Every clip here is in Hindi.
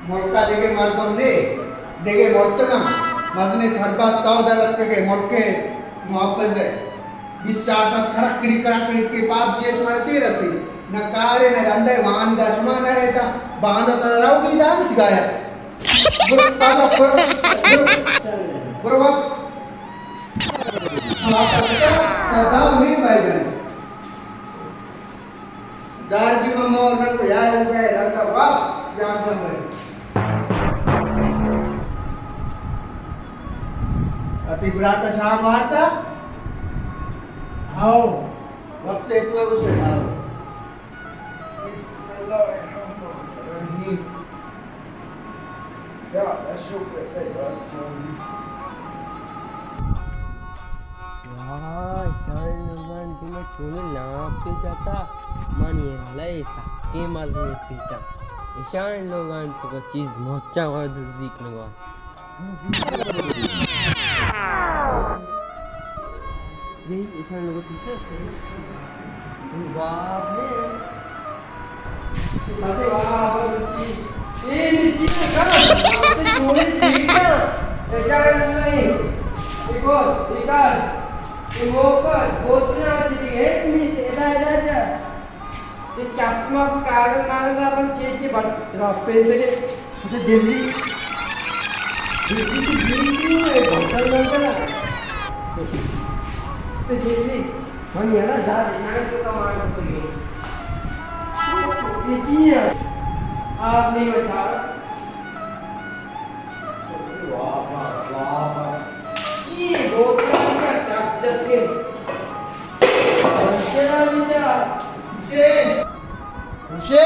ಮೊಳಕ ದೇಗೆ ಮಾಡ್ಕೊಂಡೆ देगे मोर्तगा मजने सरबास ताव दरत के मोरके वापस है इस चार साथ खड़ा किरी के पाप जेस मार चे रसी न कारे न अंदर वाहन का समान रहता बांध तरराव की दान सिखाया गुरु पादा गुरु बाप सदा में भाई जाने दार की मम्मा और न को यार हो गए रंगा बाप जान भाई अतिव्रात शाह मारता आओ वक्त से इतना कुछ आओ बिस्मिल्लाहिर्रहमानिर्रहीम या शुक्र है यार शान लोगन तुम्हें छोड़े लापे जाता मानिए वाला ऐसा के मालूम है सीता ईशान लोगन तो चीज मोचा और दूसरी लगवा ये ईशान लोगों पीछे बाप रे साथे बाप रे ये नीचे का से जोड़े सीधा ईशान नहीं देखो इकार ये मोकर बोतना चली है मी एदा एदा जा ये चकमा कागज मागज अपन चेचे बट रास्ते से मुझे दिल्ली दिल्ली है होटल में ना तो दिल्ली हम ये ना जा ईशान को कमांड तो ये जी आप नहीं बता वाह वाह वाह ये बोतना का चक चक के चला विचार शे शे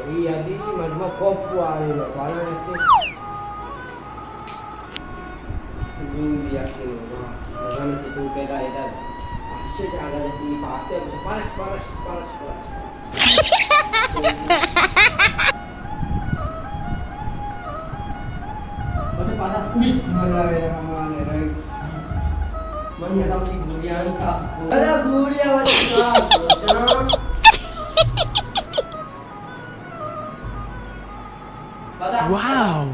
Iya di macam kopi ada, mana itu? Ini dia kira, macam itu beda beda. Asyik ada di pasar, panas. Macam panas. Bismillahirrahmanirrahim. Mana ada si durian kah? Ada durian macam Wow!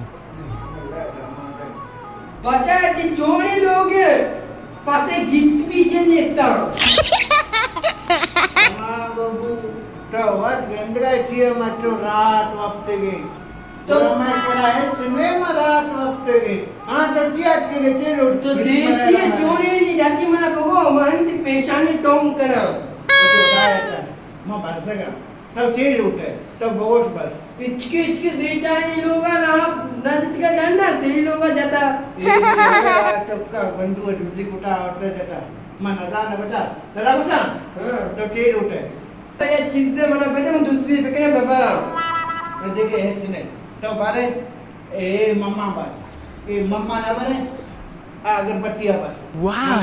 बचा ती चोरी लोग पासे गीत पीछे नेता बाबू टवर गंडगा किया मचो रात वक्ते गए तो मैं पढ़ा है तुम्हें रात वक्ते गए हां तो क्या के तेरे तो देखिए चोरी नहीं जाती मना बगो मन ती पेशानी टोंग करा तो उठाया था मैं बरसेगा तब चेंज उठे तब बोश बस इचके देता है लोग ना नजत का डंडा ते लोग जाता तो का बंधु दूसरी कुटा उठे जाता मैं नजान बचा लड़ा बचा तो चेंज उठे तो ये चीज से मना पहले मैं दूसरी पे के बबारा तो देखे है चने तो बारे ए मम्मा बार ए मम्मा ना बारे अगरबत्ती पर Wow!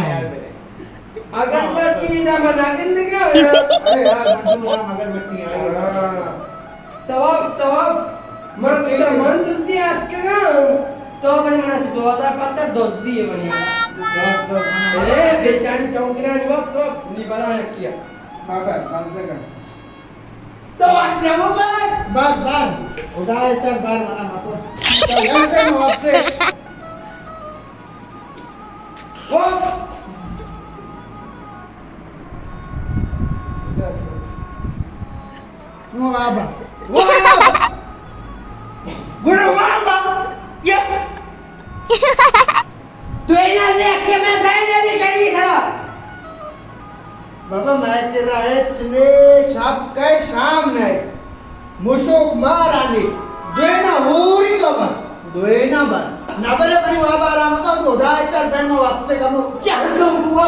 अगरबत्ती ना मनागन ने क्या अरे यार बंधु ना अगरबत्ती आई तवाब मन तुझी अटकेगा तो अपने मना 2015 दोस्त दिए बढ़िया ए बेचारी चौकना जवाब सब निबरा किया बाबा बंधेगा तो अपना वो बार उठाए चल बार मना मत तो यंते में आपसे वो बाबा गुरु बाबा ये तू इना देख के मैं गए नहीं चली था बाबा मैं तेरा है चने शाप के सामने मुशोक मारानी देना होरी का दोए ना बर ना बरे परी वा बारा मका दो दा चल फिर मैं वापस कमो चल तुम बुआ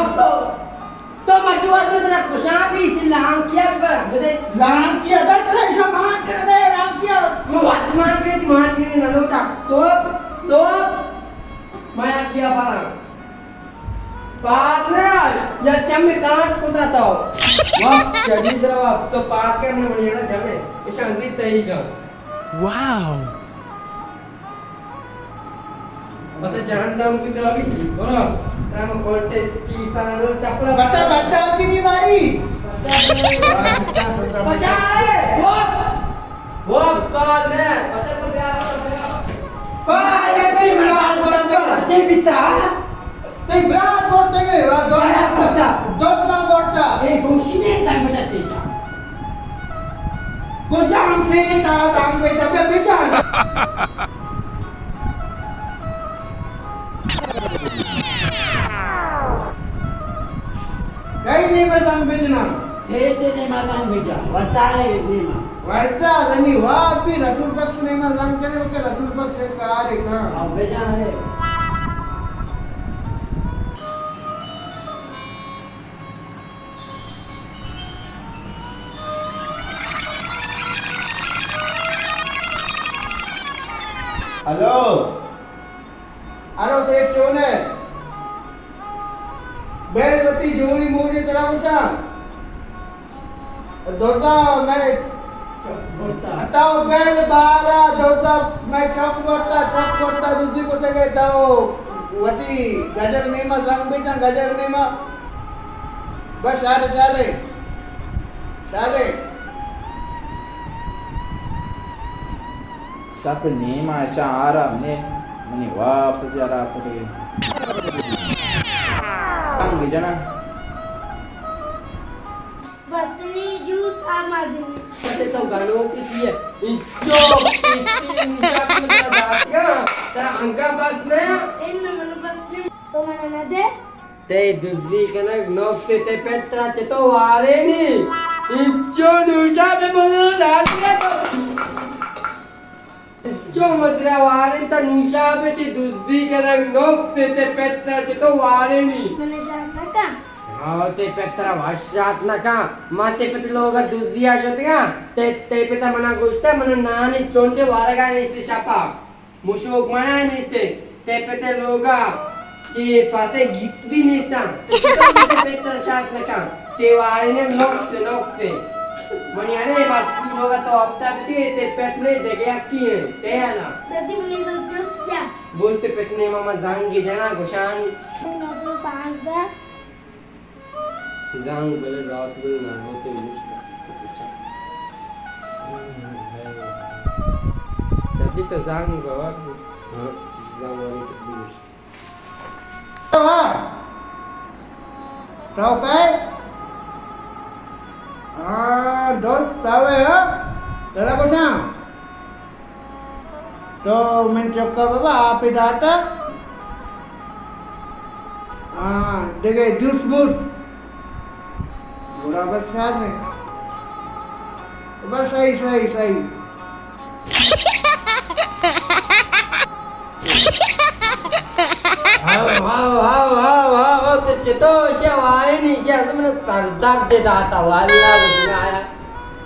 तो मटुआ में तेरा कुशा भी लांग किया बदे लांग किया दा तेरा सामान कर दे लांग किया मैं वर्तमान के जमान के न लोटा तो मैं क्या पारा पागल या चम में काट कुदा तो वाह चली जरा तो पाट के मैं बढ़िया ना जाने ये शांति तई का Wow. मत जानता हूं कि तो अभी बोलो राम कोटे की सारा चपला बच्चा बड्डा की नहीं मारी बचा रे वो कौन है बच्चा को प्यार पाले नहीं बड़ा बच्चा बच्चे पिता नहीं बड़ा बोलते हैं वा दोस्ता बोलता ए गोशी ने तक बचा सीता को जाम से का जाम पे जब बेचा कहीं नहीं बजाम बेचना सेते ने मांग भेजा वर्ताले ने मां वर्ता धनी वा भी रसूल पक्ष ने मजाम करे के रसूल पक्ष का रे का अब भेजा है हेलो अरे सेठ कौन है बेलवती जोड़ी मोड़ी तरह उसा दोसा मैं बोलता हटाओ बेल बारा दोसा मैं चप करता दूसरी को जगह दाओ वती गजर नेमा संग बेचा गजर नेमा बस सारे Siapa ni Masya Arab ni Mani wap sejarah apa tu Ang di jangan बसरी जूस आमादनी पते तो गानो किसी है इच्चो पिटिन जब दातिया तेरा अंका बस नया इन मन बसनी तो मन न दे ते दुजी कना नोक ते पेट्रा चतो वारे नी इच्चो नुशा पे बोलो दातिया तो इच्चो मद्रा वारे ता नुशा पे ती दुजी कना नोक ते पेट्रा चतो वारे नी मन जात नका हाँ ते पेट्रा वाशात नका माते पेट लोगा दुजी आशोतिया ते पेटा मना गोष्ट मन नानी चोंटे वारगा निस्ते शापा मुशोक मना निस्ते ते पेटे लोगा ते पासे गीत भी निस्ता ते पेट्रा शात नका ते वारे ने नोकते मनी अरे बात तू लोगा तो अब तक ते पेटने देगे की है ते है ना प्रति मनी तो जूस क्या बोलते पेटने मामा जांगी जना गोशान 905 दा जांग बले रात में ना होते मुश्किल तभी तो जांग बाबा हाँ जांग वाली तभी मुश्किल राव काय दोस्त आवे हो तेरा को सांग तो मैं चक्का बाबा आप इधर आता देखे जूस बूस बराबर साथ में बस सही हाव तो चितो शे वारे नहीं शे असं મને સરદાર દે દાતા વાલા ગુના આયા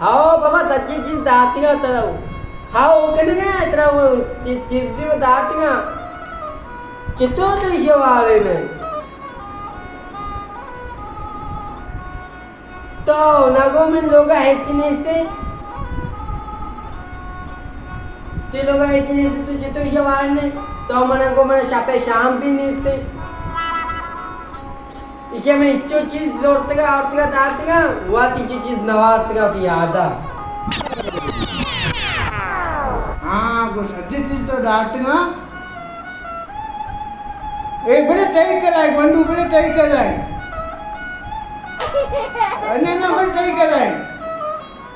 हाव बाबा सच्ची चीज दातिया तरह हाव कने काय तरह वो चीज में दातिया चितो तो शे वाले ने तो नगो में लोग हेचने से ते लोग हेचने से तू चितो शे वाले ने तो मने को मने शापे शाम भी निस्ते इसे में इच्चो चीज जोड़तेगा औरतेगा दातेगा हुआ तीची चीज नवारतेगा की यादा को सच्ची चीज तो डांटना एक बड़े तय कराए बंडू बड़े तय कराए अन्य ना बड़े तय कराए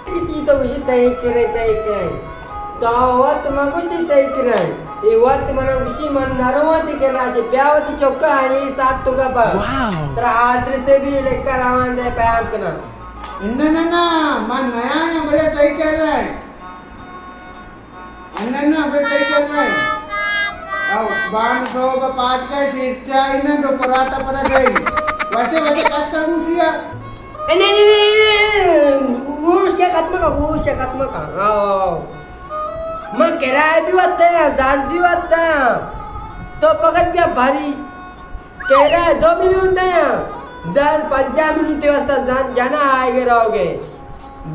किती तो उसे तय करे तो वत मगुंडी तय करे ये वत मना उसी मन नरवती केला से ब्यावती चौका आणि सात तो का बा Wow. तर आद्र से भी लेकर आवन दे पैम कना ना मैं नया है बड़े तय कर रहा है अन्य ना बड़े तय कर रहा है बाण सो पाँच का सिरचा ina do perata pada gay. Wase kata Rusia. Urus ya katma ka. मैं किराया भी होता है, दाल भी होता है, तो पकड़ क्या भारी किराया 2 मिनट है, दाल 5 मिनट वास्ता जाना आएगा रहोगे,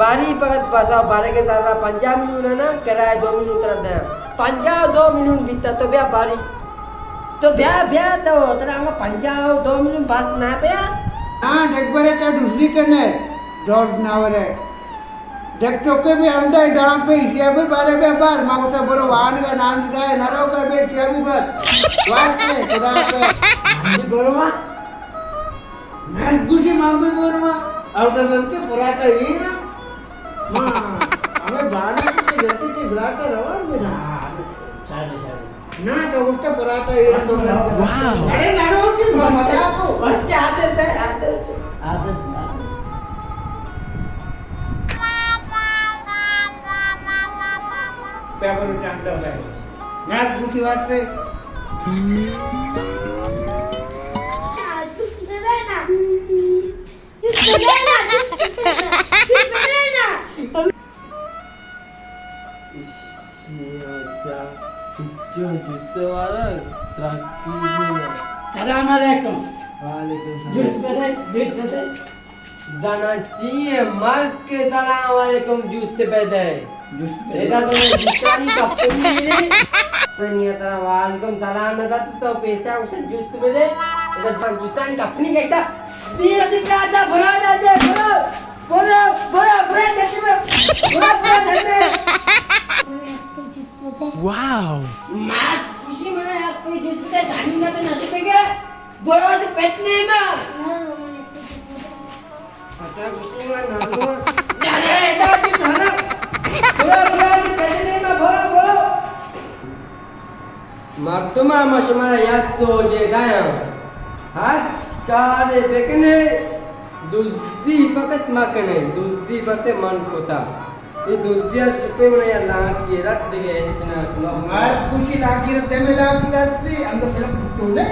बारी पकड़ फंसा बारे के साथ 5 मिनट है ना, किराया 2 मिनट रहता है, 2 मिनट बीता तो ब्याह बारी, तो ब्याह तो तेरा 2 मिनट बात ना पे हाँ देख बरे क्या दूसरी करने डॉट नावरे देख चौके भी अंदर डांग पे इसिया भी बारे में बार माँ को सब बरो वाहन का नाम जुटाए नरो का भी इसिया भी बार वास्ते खुदा पे जी बोलो माँ मैं गुस्से मांगू बोल माँ और तो संते पूरा का ये ना माँ हमें बाना की जल्दी से बुला कर रवा में ना ना तो उसका पूरा का ये Wow. अरे नारो की मजा को बस आते थे पेपर उठाता है ना दूसरी बात से Assalamualaikum. Waalaikumsalam. जाना चाहिए मर के सलाम वालेकुम जूस से पैदा है ऐसा तो मैं जिस्तानी का पुण्य मिले सनिया तेरा वालेकुम सलाम ना तो पैसा उसे जूस से पैदा ऐसा जब जिस्तानी का पुण्य कैसा धीरे धीरे आता भरा जाते बोलो जैसे में धरने Wow. माँ खुशी में कोई जूस पे जानी ना तो नशे पे गया बोलो से पेट नहीं माँ आता खुशी में ना तो अरे ऐसा की खाना बोलो से पेट नहीं माँ बोलो मर्तमा मशमारा याद तो जे दाया हाथ कारे बेकने दूसरी पकत माकने दूसरी बसे मन खोता ये दूसरी शुक्र में या लाख ये रख देंगे इतना मार खुशी लागी रते में लागी रत से हम तो फिल्म टूटे